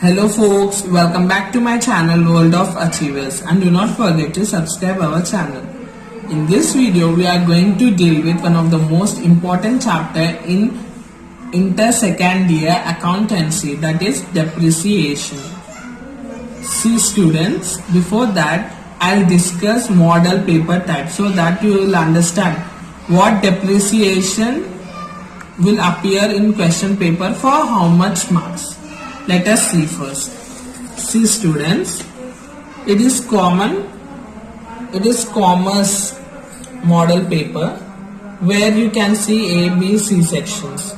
Hello folks, welcome back to my channel World of Achievers, and do not forget to subscribe our channel. In this video we are going to deal with one of the most important chapter in inter second year accountancy, that is depreciation. See students, before that I'll discuss model paper type so that you will understand what depreciation will appear in question paper for how much marks. Let us see first. See students, it is commerce model paper where you can see A, B, C sections.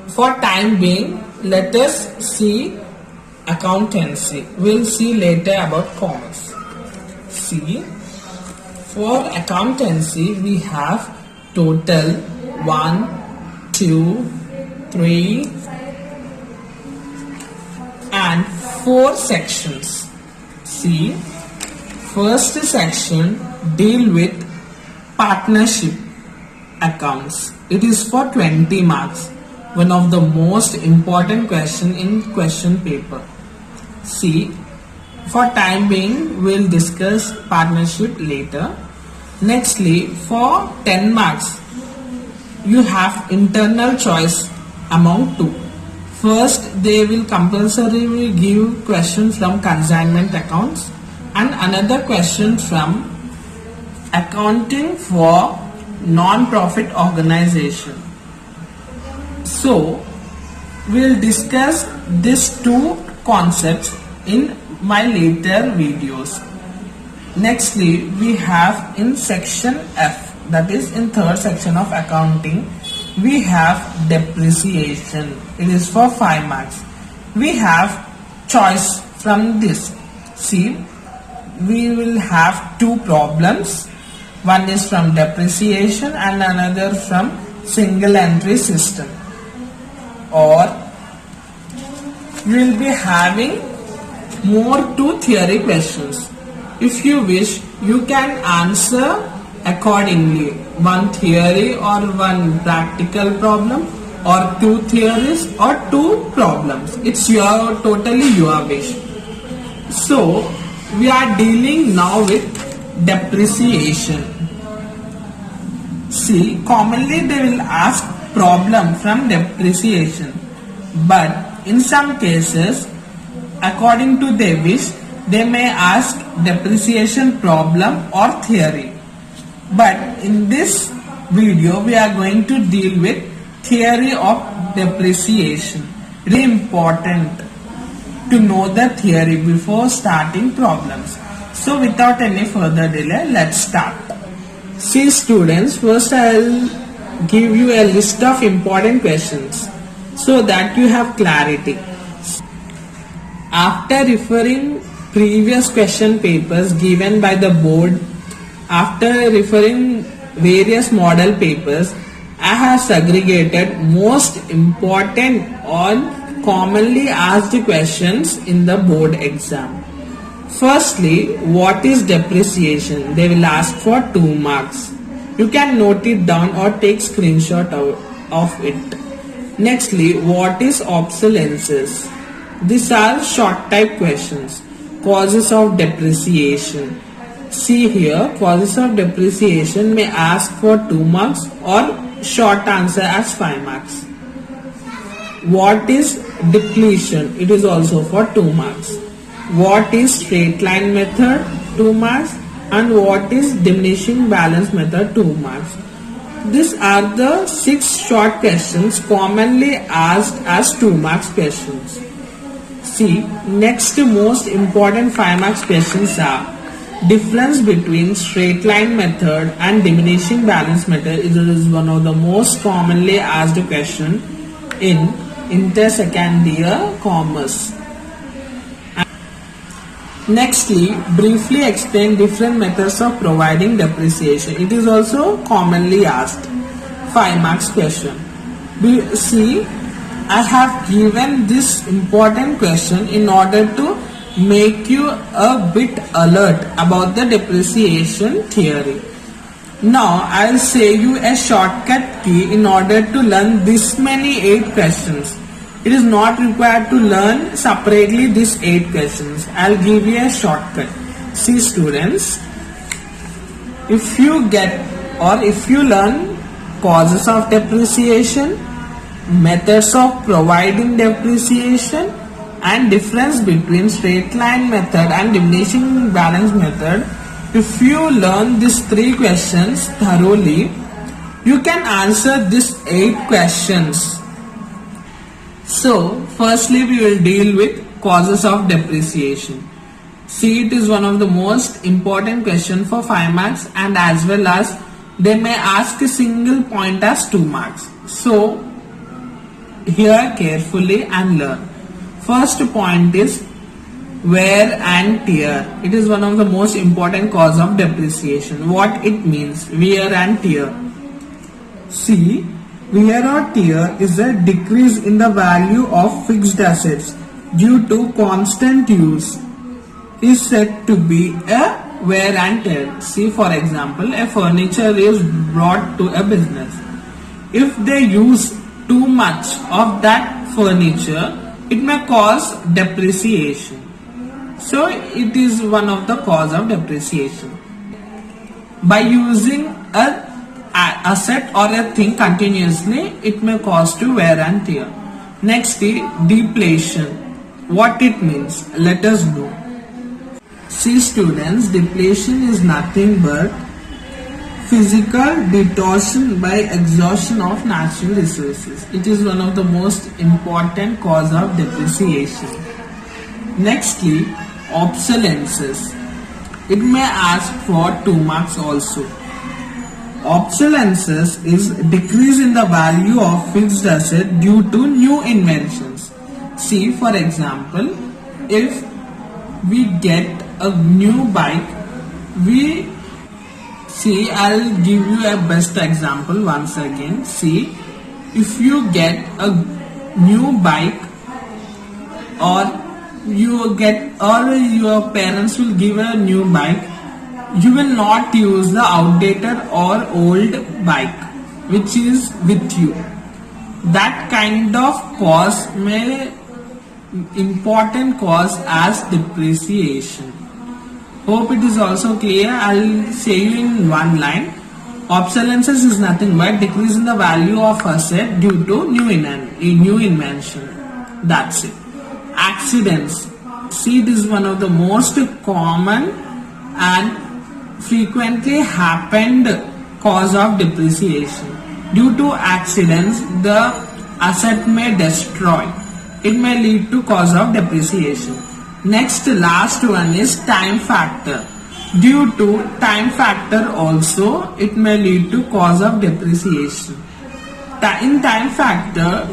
For time being, let us see accountancy. We'll see later about commerce. See, for accountancy we have total 1, 2, 3 and 4 sections. See, first section deal with partnership accounts. It is for 20 marks. One of the most important question in question paper. See, for time being we'll discuss partnership later. Nextly, for 10 marks you have internal choice among two. First, they will compulsorily give question from consignment accounts and another question from accounting for non-profit organization. So, we'll discuss these two concepts in my later videos. Nextly, we have in section F, that is in third section of accounting, we have depreciation. It is for 5 marks. We have choice from this. See, we will have two problems. One is from depreciation and another from single entry system. Or you will be having more 2 theory questions. If you wish, you can answer accordingly, one theory or one practical problem, or 2 theories or 2 problems. It's totally your wish. So we are dealing now with depreciation. See, commonly they will ask problem from depreciation, but in some cases, according to their wish, they may ask depreciation problem or theory. But in this video we are going to deal with theory of depreciation. Really important to know the theory before starting problems. So without any further delay, let's start. See students, first I will give you a list of important questions so that you have clarity. After referring previous question papers given by the board, after referring various model papers, I have segregated most important or commonly asked questions in the board exam. Firstly, what is depreciation? They will ask for 2 marks. You can note it down or take screenshot of it. Nextly, what is obsolescence? These are short type questions. Causes of depreciation. See here, causes of depreciation may ask for 2 marks or short answer as 5 marks. What is depletion? It is also for 2 marks. What is straight line method? 2 marks. And what is diminishing balance method? 2 marks. These are the 6 short questions commonly asked as 2 marks questions. See, next most important 5 marks questions are difference between straight line method and diminishing balance method. It is one of the most commonly asked question in inter second year commerce. Nextly, briefly explain different methods of providing depreciation. It is also commonly asked 5 marks question. See, I have given this important question in order to make you a bit alert about the depreciation theory. Now I will say you a shortcut key in order to learn this many 8 questions. It is not required to learn separately these 8 questions. I'll give you a shortcut. See students, if you learn causes of depreciation, methods of providing depreciation, and difference between straight line method and diminishing balance method, if you learn these 3 questions thoroughly, you can answer these 8 questions. So, firstly we will deal with causes of depreciation. See, it is one of the most important question for 5 marks, and as well as they may ask a single point as 2 marks. So, hear carefully and learn. First point is wear and tear. It is one of the most important cause of depreciation. What it means, wear and tear. See, wear or tear is a decrease in the value of fixed assets due to constant use, is said to be a wear and tear. See, for example, a furniture is brought to a business. If they use too much of that furniture, it may cause depreciation. So it is one of the cause of depreciation. By using a asset or a thing continuously, it may cause to wear and tear. Next is depletion. What it means, let us know. See students, depletion is nothing but physical distortion by exhaustion of natural resources. It is one of the most important cause of depreciation. Nextly, obsolescence. It may ask for 2 marks also. Obsolescence is decrease in the value of fixed asset due to new inventions. See, for example, if we get a new bike, I'll give you a best example once again. See, if you get a new bike, or your parents will give a new bike, you will not use the outdated or old bike which is with you. That kind of cause may important cause as depreciation. Hope it is also clear. I'll say you in one line. Obsolescence is nothing but decrease in the value of asset due to new invention. That's it. Accidents. See, this is one of the most common and frequently happened cause of depreciation. Due to accidents, the asset may destroy. It may lead to cause of depreciation. Next, last one is time factor. Due to time factor also, it may lead to cause of depreciation. In time factor,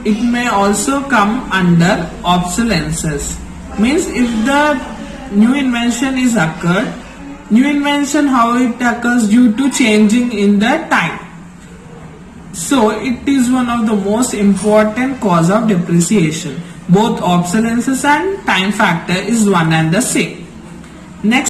it may also come under obsolescence. Means if the new invention is occurred, new invention how it occurs due to changing in the time. So it is one of the most important cause of depreciation. Both obsolescence and time factor is one and the same. Next